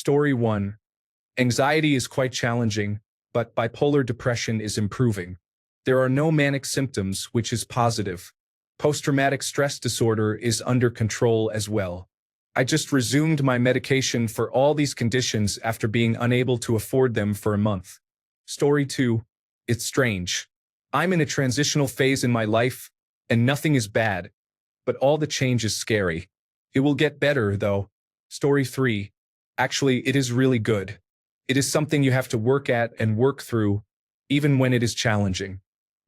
Story 1. Anxiety is quite challenging, but bipolar depression is improving. There are no manic symptoms, which is positive. Post-traumatic stress disorder is under control as well. I just resumed my medication for all these conditions after being unable to afford them for a month. Story 2. It's strange. I'm in a transitional phase in my life, and nothing is bad, but all the change is scary. It will get better, though. Story 3. Actually, it is really good. It is something you have to work at and work through, even when it is challenging.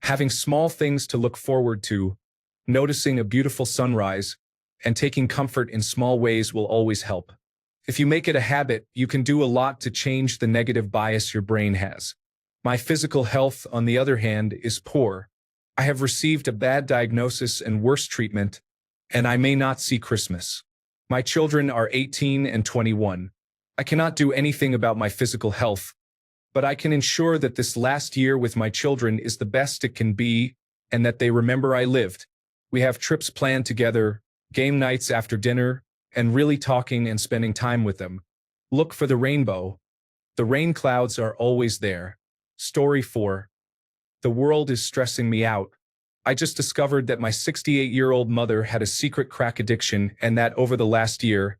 Having small things to look forward to, noticing a beautiful sunrise, and taking comfort in small ways will always help. If you make it a habit, you can do a lot to change the negative bias your brain has. My physical health, on the other hand, is poor. I have received a bad diagnosis and worse treatment, and I may not see Christmas. My children are 18 and 21. I cannot do anything about my physical health, but I can ensure that this last year with my children is the best it can be and that they remember I lived. We have trips planned together, game nights after dinner, and really talking and spending time with them. Look for the rainbow. The rain clouds are always there. Story 4. The world is stressing me out. I just discovered that my 68-year-old mother had a secret crack addiction and that over the last year,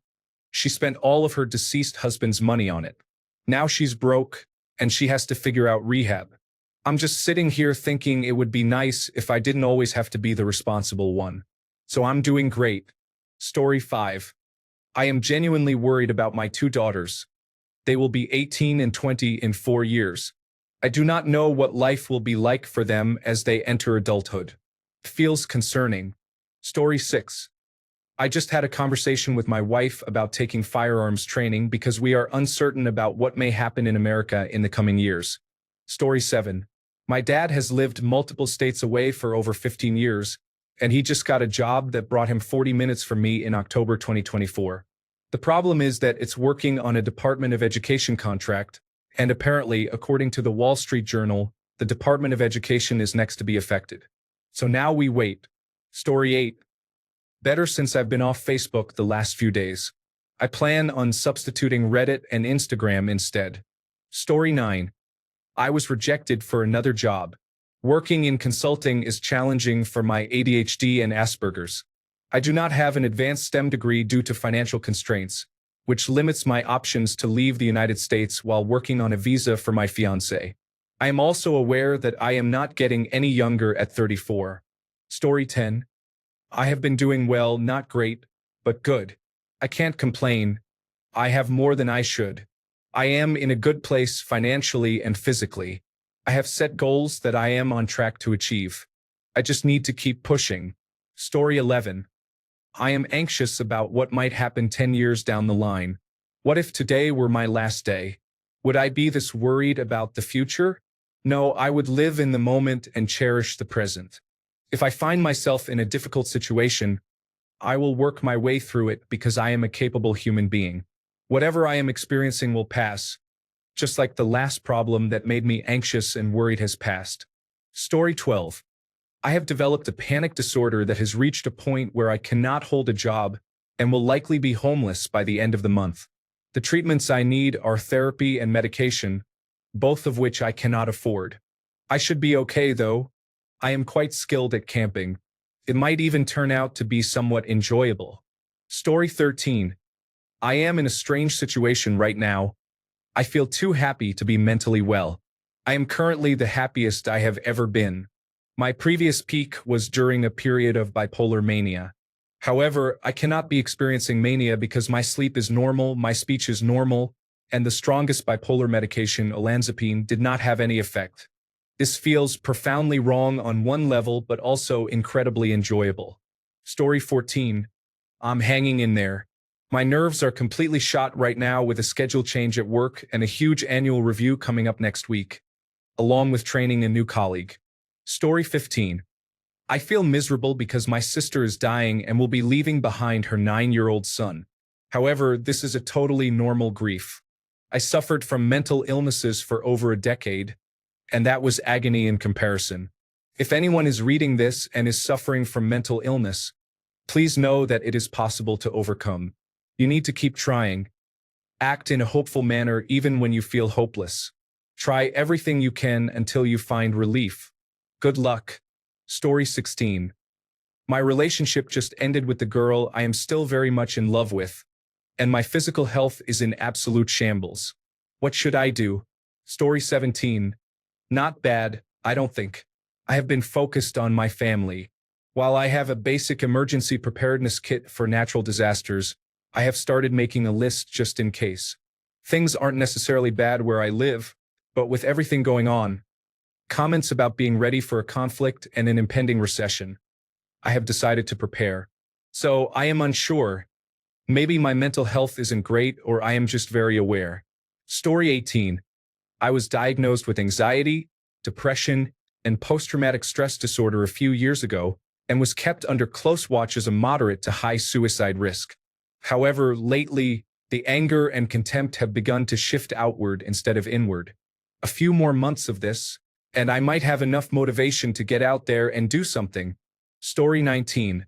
she spent all of her deceased husband's money on it. Now she's broke, and she has to figure out rehab. I'm just sitting here thinking it would be nice if I didn't always have to be the responsible one. So I'm doing great. Story 5. I am genuinely worried about my two daughters. They will be 18 and 20 in 4 years. I do not know what life will be like for them as they enter adulthood. It feels concerning. Story 6. I just had a conversation with my wife about taking firearms training because we are uncertain about what may happen in America in the coming years. Story 7. My dad has lived multiple states away for over 15 years, and he just got a job that brought him 40 minutes from me in October 2024. The problem is that it's working on a Department of Education contract, and apparently, according to the Wall Street Journal, the Department of Education is next to be affected. So now we wait. Story 8. Better since I've been off Facebook the last few days. I plan on substituting Reddit and Instagram instead. Story 9. I was rejected for another job. Working in consulting is challenging for my ADHD and Asperger's. I do not have an advanced STEM degree due to financial constraints, which limits my options to leave the United States while working on a visa for my fiancé. I am also aware that I am not getting any younger at 34. Story 10. I have been doing well, not great, but good. I can't complain. I have more than I should. I am in a good place financially and physically. I have set goals that I am on track to achieve. I just need to keep pushing. Story 11. I am anxious about what might happen 10 years down the line. What if today were my last day? Would I be this worried about the future? No, I would live in the moment and cherish the present. If I find myself in a difficult situation, I will work my way through it because I am a capable human being. Whatever I am experiencing will pass, just like the last problem that made me anxious and worried has passed. Story 12. I have developed a panic disorder that has reached a point where I cannot hold a job and will likely be homeless by the end of the month. The treatments I need are therapy and medication, both of which I cannot afford. I should be okay, though. I am quite skilled at camping. It might even turn out to be somewhat enjoyable. Story 13. I am in a strange situation right now. I feel too happy to be mentally well. I am currently the happiest I have ever been. My previous peak was during a period of bipolar mania. However, I cannot be experiencing mania because my sleep is normal, my speech is normal, and the strongest bipolar medication, olanzapine, did not have any effect. This feels profoundly wrong on one level, but also incredibly enjoyable. Story 14. I'm hanging in there. My nerves are completely shot right now with a schedule change at work and a huge annual review coming up next week, along with training a new colleague. Story 15. I feel miserable because my sister is dying and will be leaving behind her 9-year-old son. However, this is a totally normal grief. I suffered from mental illnesses for over a decade, and that was agony in comparison. If anyone is reading this and is suffering from mental illness, please know that it is possible to overcome. You need to keep trying. Act in a hopeful manner even when you feel hopeless. Try everything you can until you find relief. Good luck. Story 16. My relationship just ended with the girl I am still very much in love with, and my physical health is in absolute shambles. What should I do? Story 17. Not bad, I don't think. I have been focused on my family. While I have a basic emergency preparedness kit for natural disasters, I have started making a list just in case. Things aren't necessarily bad where I live, but with everything going on, comments about being ready for a conflict and an impending recession, I have decided to prepare. So I am unsure. Maybe my mental health isn't great or I am just very aware. Story 18. I was diagnosed with anxiety, depression, and post-traumatic stress disorder a few years ago and was kept under close watch as a moderate to high suicide risk. However, lately, the anger and contempt have begun to shift outward instead of inward. A few more months of this, and I might have enough motivation to get out there and do something. Story 19.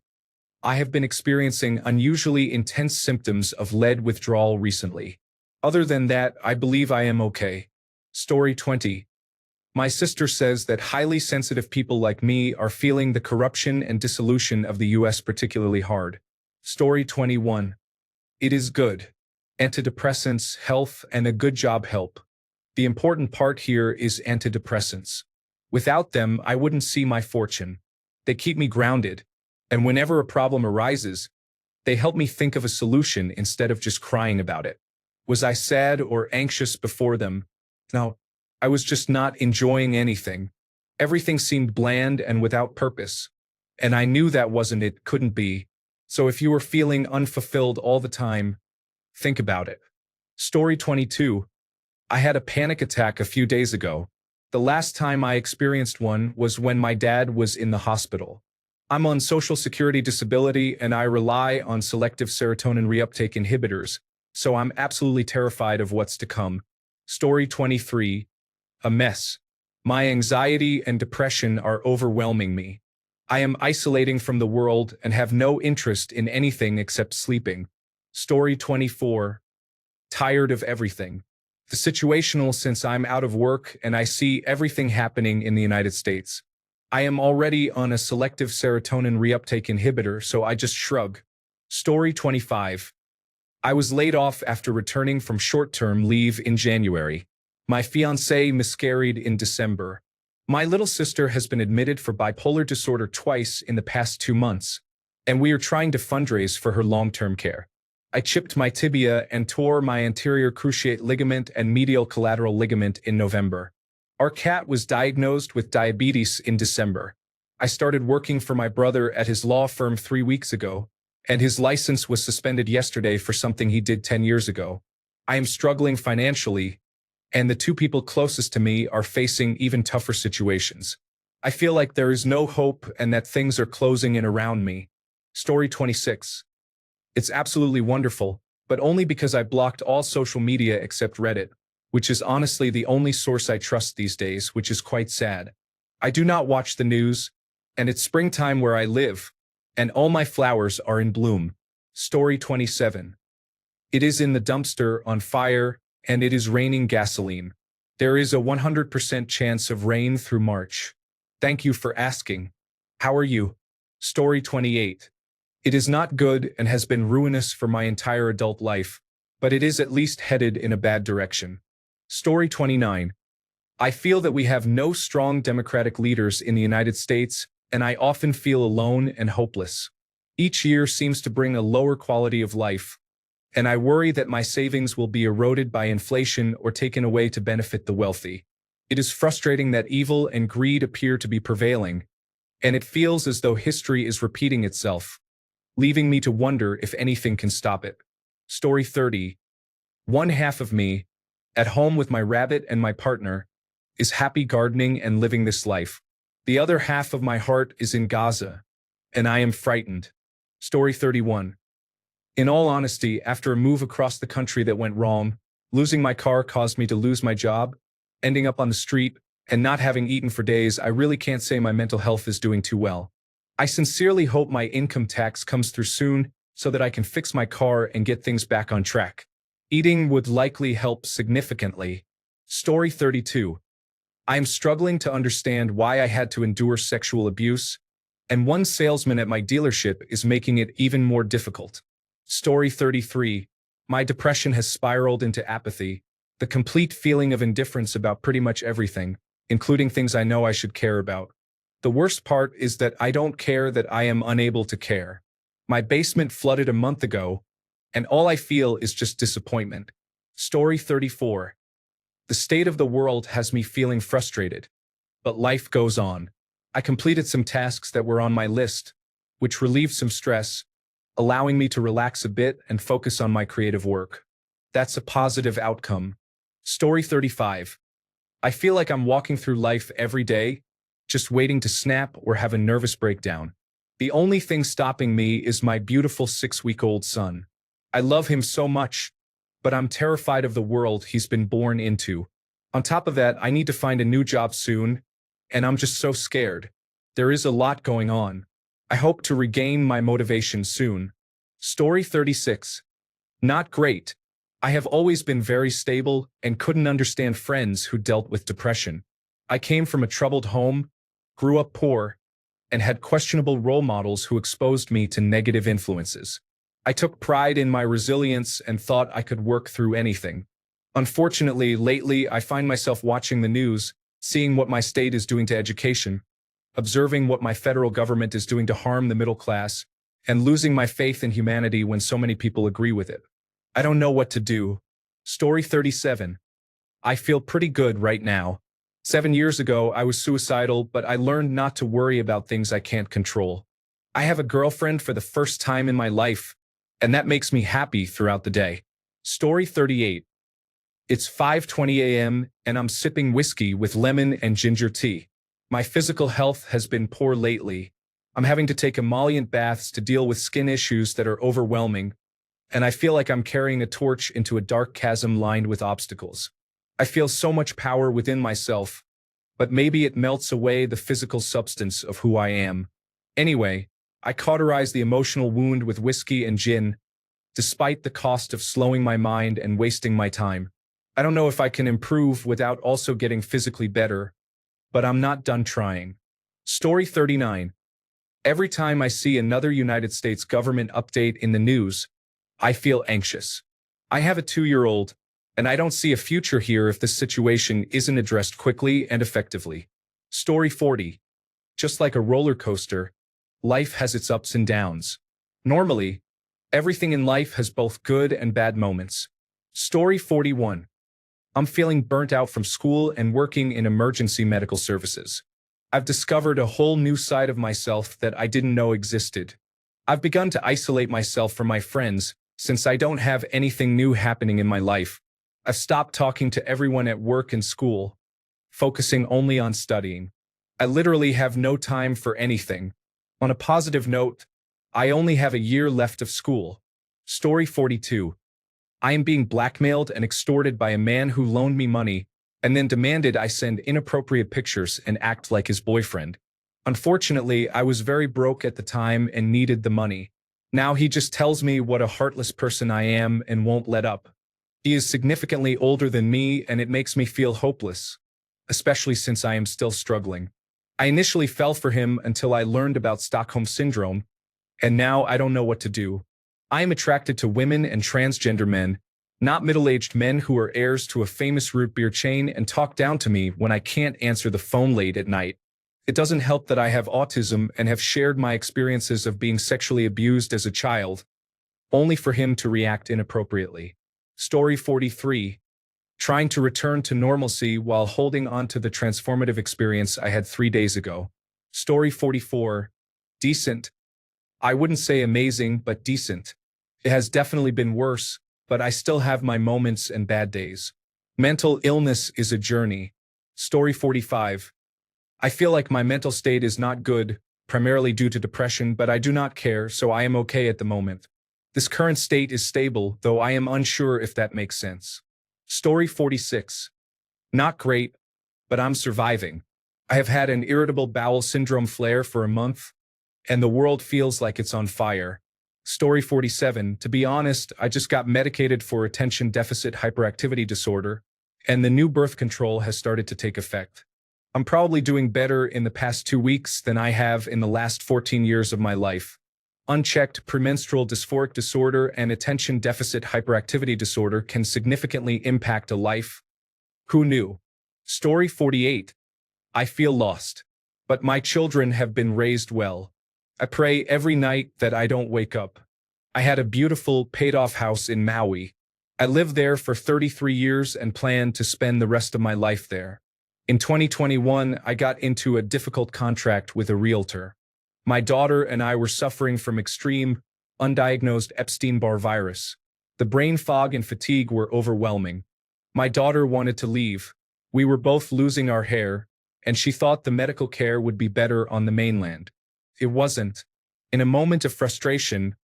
I have been experiencing unusually intense symptoms of lead withdrawal recently. Other than that, I believe I am okay. Story 20. My sister says that highly sensitive people like me are feeling the corruption and dissolution of the US particularly hard. Story 21. It is good. Antidepressants, health, and a good job help. The important part here is antidepressants. Without them, I wouldn't see my fortune. They keep me grounded, and whenever a problem arises, they help me think of a solution instead of just crying about it. Was I sad or anxious before them? No, I was just not enjoying anything. Everything seemed bland and without purpose, and I knew that couldn't be. So if you were feeling unfulfilled all the time, think about it. Story 22. I had a panic attack a few days ago. The last time I experienced one was when my dad was in the hospital. I'm on Social Security disability and I rely on selective serotonin reuptake inhibitors, so I'm absolutely terrified of what's to come. Story 23. A mess. My anxiety and depression are overwhelming me. I am isolating from the world and have no interest in anything except sleeping. Story 24. Tired of everything. The situational since I'm out of work and I see everything happening in the United States. I am already on a selective serotonin reuptake inhibitor, so I just shrug. Story 25. I was laid off after returning from short-term leave in January. My fiancée miscarried in December. My little sister has been admitted for bipolar disorder twice in the past 2 months, and we are trying to fundraise for her long-term care. I chipped my tibia and tore my anterior cruciate ligament and medial collateral ligament in November. Our cat was diagnosed with diabetes in December. I started working for my brother at his law firm 3 weeks ago, and his license was suspended yesterday for something he did 10 years ago. I am struggling financially, and the two people closest to me are facing even tougher situations. I feel like there is no hope and that things are closing in around me. Story 26. It's absolutely wonderful, but only because I blocked all social media except Reddit, which is honestly the only source I trust these days, which is quite sad. I do not watch the news, and it's springtime where I live, and all my flowers are in bloom. Story 27. It is in the dumpster on fire, and it is raining gasoline. There is a 100% chance of rain through March. Thank you for asking. How are you? Story 28. It is not good and has been ruinous for my entire adult life, but it is at least headed in a bad direction. Story 29. I feel that we have no strong democratic leaders in the United States, and I often feel alone and hopeless. Each year seems to bring a lower quality of life, and I worry that my savings will be eroded by inflation or taken away to benefit the wealthy. It is frustrating that evil and greed appear to be prevailing, and it feels as though history is repeating itself, leaving me to wonder if anything can stop it. Story 30. One half of me, at home with my rabbit and my partner, is happy gardening and living this life. The other half of my heart is in Gaza, and I am frightened. Story 31. In all honesty, after a move across the country that went wrong, losing my car caused me to lose my job, ending up on the street, and not having eaten for days, I really can't say my mental health is doing too well. I sincerely hope my income tax comes through soon so that I can fix my car and get things back on track. Eating would likely help significantly. Story 32. I am struggling to understand why I had to endure sexual abuse, and one salesman at my dealership is making it even more difficult. Story 33. My depression has spiraled into apathy, the complete feeling of indifference about pretty much everything, including things I know I should care about. The worst part is that I don't care that I am unable to care. My basement flooded a month ago, and all I feel is just disappointment. Story 34. The state of the world has me feeling frustrated, but life goes on. I completed some tasks that were on my list, which relieved some stress, allowing me to relax a bit and focus on my creative work. That's a positive outcome. Story 35. I feel like I'm walking through life every day, just waiting to snap or have a nervous breakdown. The only thing stopping me is my beautiful 6-week-old son. I love him so much, but I'm terrified of the world he's been born into. On top of that, I need to find a new job soon, and I'm just so scared. There is a lot going on. I hope to regain my motivation soon. Story 36. Not great. I have always been very stable and couldn't understand friends who dealt with depression. I came from a troubled home, grew up poor, and had questionable role models who exposed me to negative influences. I took pride in my resilience and thought I could work through anything. Unfortunately, lately I find myself watching the news, seeing what my state is doing to education, observing what my federal government is doing to harm the middle class, and losing my faith in humanity when so many people agree with it. I don't know what to do. Story 37. I feel pretty good right now. 7 years ago, I was suicidal, but I learned not to worry about things I can't control. I have a girlfriend for the first time in my life, and that makes me happy throughout the day. Story 38. It's 5:20 a.m., and I'm sipping whiskey with lemon and ginger tea. My physical health has been poor lately. I'm having to take emollient baths to deal with skin issues that are overwhelming, and I feel like I'm carrying a torch into a dark chasm lined with obstacles. I feel so much power within myself, but maybe it melts away the physical substance of who I am. Anyway, I cauterize the emotional wound with whiskey and gin, despite the cost of slowing my mind and wasting my time. I don't know if I can improve without also getting physically better, but I'm not done trying. Story 39. Every time I see another United States government update in the news, I feel anxious. I have a 2-year-old, and I don't see a future here if this situation isn't addressed quickly and effectively. Story 40. Just like a roller coaster, life has its ups and downs. Normally, everything in life has both good and bad moments. Story 41. I'm feeling burnt out from school and working in emergency medical services. I've discovered a whole new side of myself that I didn't know existed. I've begun to isolate myself from my friends since I don't have anything new happening in my life. I've stopped talking to everyone at work and school, focusing only on studying. I literally have no time for anything. On a positive note, I only have a year left of school. Story 42. I am being blackmailed and extorted by a man who loaned me money and then demanded I send inappropriate pictures and act like his boyfriend. Unfortunately, I was very broke at the time and needed the money. Now he just tells me what a heartless person I am and won't let up. He is significantly older than me, and it makes me feel hopeless, especially since I am still struggling. I initially fell for him until I learned about Stockholm Syndrome, and now I don't know what to do. I am attracted to women and transgender men, not middle-aged men who are heirs to a famous root beer chain and talk down to me when I can't answer the phone late at night. It doesn't help that I have autism and have shared my experiences of being sexually abused as a child, only for him to react inappropriately. Story 43. Trying to return to normalcy while holding on to the transformative experience I had 3 days ago. Story 44. Decent. I wouldn't say amazing, but decent. It has definitely been worse, but I still have my moments and bad days. Mental illness is a journey. Story 45. I feel like my mental state is not good, primarily due to depression, but I do not care, so I am okay at the moment. This current state is stable, though I am unsure if that makes sense. Story 46. Not great, but I'm surviving. I have had an irritable bowel syndrome flare for a month, and the world feels like it's on fire. Story 47. To be honest, I just got medicated for attention deficit hyperactivity disorder, and the new birth control has started to take effect. I'm probably doing better in the past 2 weeks than I have in the last 14 years of my life. Unchecked premenstrual dysphoric disorder and attention deficit hyperactivity disorder can significantly impact a life. Who knew? Story 48. I feel lost, but my children have been raised well. I pray every night that I don't wake up. I had a beautiful, paid-off house in Maui. I lived there for 33 years and plan to spend the rest of my life there. In 2021, I got into a difficult contract with a realtor. My daughter and I were suffering from extreme, undiagnosed Epstein-Barr virus. The brain fog and fatigue were overwhelming. My daughter wanted to leave. We were both losing our hair, and she thought the medical care would be better on the mainland. It wasn't. In a moment of frustration,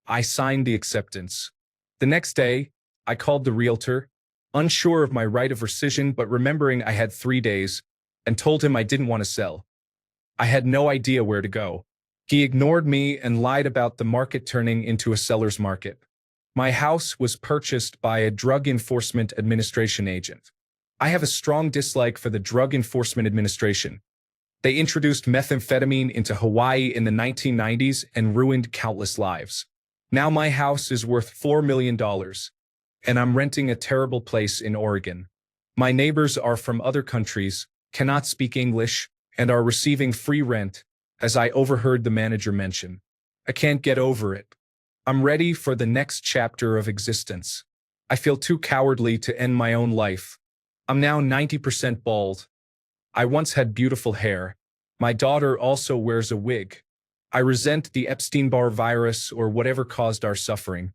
I signed the acceptance. The next day, I called the realtor, unsure of my right of rescission but remembering I had 3 days, and told him I didn't want to sell. I had no idea where to go. He ignored me and lied about the market turning into a seller's market. My house was purchased by a Drug Enforcement Administration agent. I have a strong dislike for the Drug Enforcement Administration. They introduced methamphetamine into Hawaii in the 1990s and ruined countless lives. Now my house is worth $4 million, and I'm renting a terrible place in Oregon. My neighbors are from other countries, cannot speak English, and are receiving free rent, as I overheard the manager mention. I can't get over it. I'm ready for the next chapter of existence. I feel too cowardly to end my own life. I'm now 90% bald. I once had beautiful hair. My daughter also wears a wig. I resent the Epstein-Barr virus or whatever caused our suffering.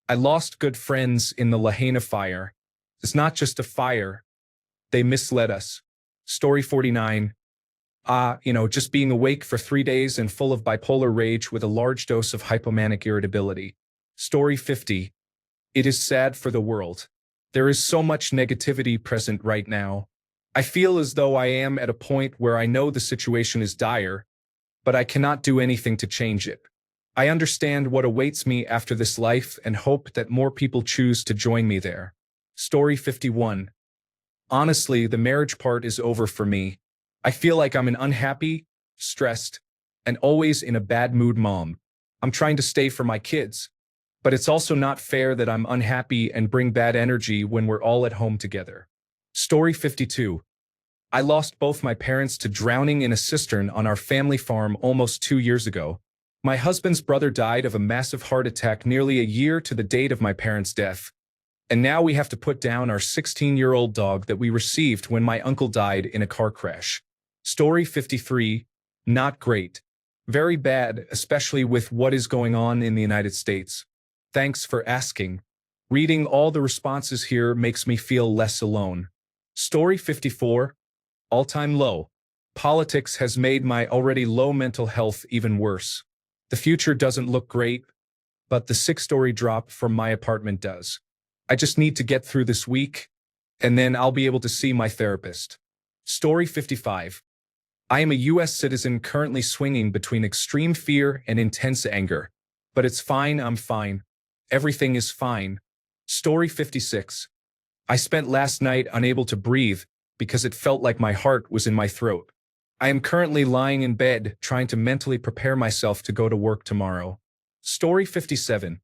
I lost good friends in the Lahaina fire. It's not just a fire. They misled us. Story 49. Just being awake for 3 days and full of bipolar rage with a large dose of hypomanic irritability. Story 50. It is sad for the world. There is so much negativity present right now. I feel as though I am at a point where I know the situation is dire, but I cannot do anything to change it. I understand what awaits me after this life and hope that more people choose to join me there. Story 51. Honestly, the marriage part is over for me. I feel like I'm an unhappy, stressed, and always in a bad mood mom. I'm trying to stay for my kids, but it's also not fair that I'm unhappy and bring bad energy when we're all at home together. Story 52. I lost both my parents to drowning in a cistern on our family farm almost 2 years ago. My husband's brother died of a massive heart attack nearly a year to the date of my parents' death. And now we have to put down our 16-year-old dog that we received when my uncle died in a car crash. Story 53. Not great. Very bad, especially with what is going on in the United States. Thanks for asking. Reading all the responses here makes me feel less alone. Story 54. All-time low. Politics has made my already low mental health even worse. The future doesn't look great, but the 6-story drop from my apartment does. I just need to get through this week, and then I'll be able to see my therapist. Story 55. I am a U.S. citizen currently swinging between extreme fear and intense anger. But it's fine, I'm fine. Everything is fine. Story 56. I spent last night unable to breathe because it felt like my heart was in my throat. I am currently lying in bed trying to mentally prepare myself to go to work tomorrow. Story 57.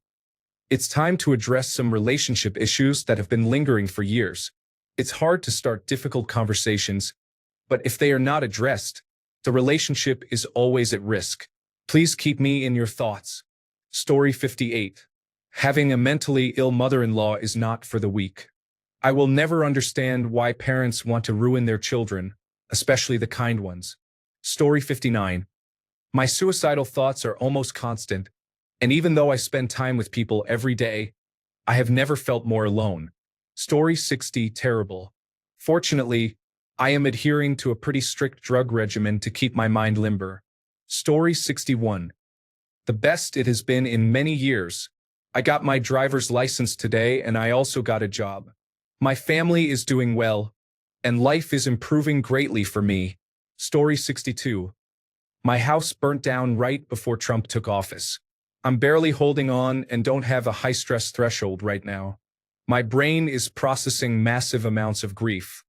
It's time to address some relationship issues that have been lingering for years. It's hard to start difficult conversations, but if they are not addressed, the relationship is always at risk. Please keep me in your thoughts. Story 58. Having a mentally ill mother-in-law is not for the weak. I will never understand why parents want to ruin their children, especially the kind ones. Story 59. My suicidal thoughts are almost constant, and even though I spend time with people every day, I have never felt more alone. Story 60. Terrible. Fortunately, I am adhering to a pretty strict drug regimen to keep my mind limber. Story 61. The best it has been in many years. I got my driver's license today and I also got a job. My family is doing well, and life is improving greatly for me. Story 62. My house burnt down right before Trump took office. I'm barely holding on and don't have a high stress threshold right now. My brain is processing massive amounts of grief.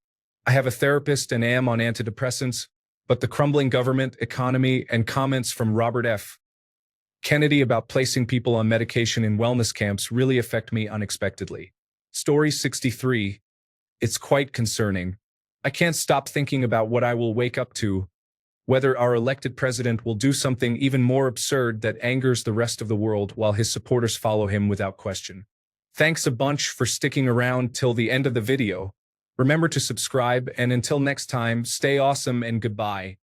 I have a therapist and am on antidepressants, but the crumbling government, economy, and comments from Robert F. Kennedy about placing people on medication in wellness camps really affect me unexpectedly. Story 63. It's quite concerning. I can't stop thinking about what I will wake up to, whether our elected president will do something even more absurd that angers the rest of the world while his supporters follow him without question. Thanks a bunch for sticking around till the end of the video. Remember to subscribe, and until next time, stay awesome and goodbye.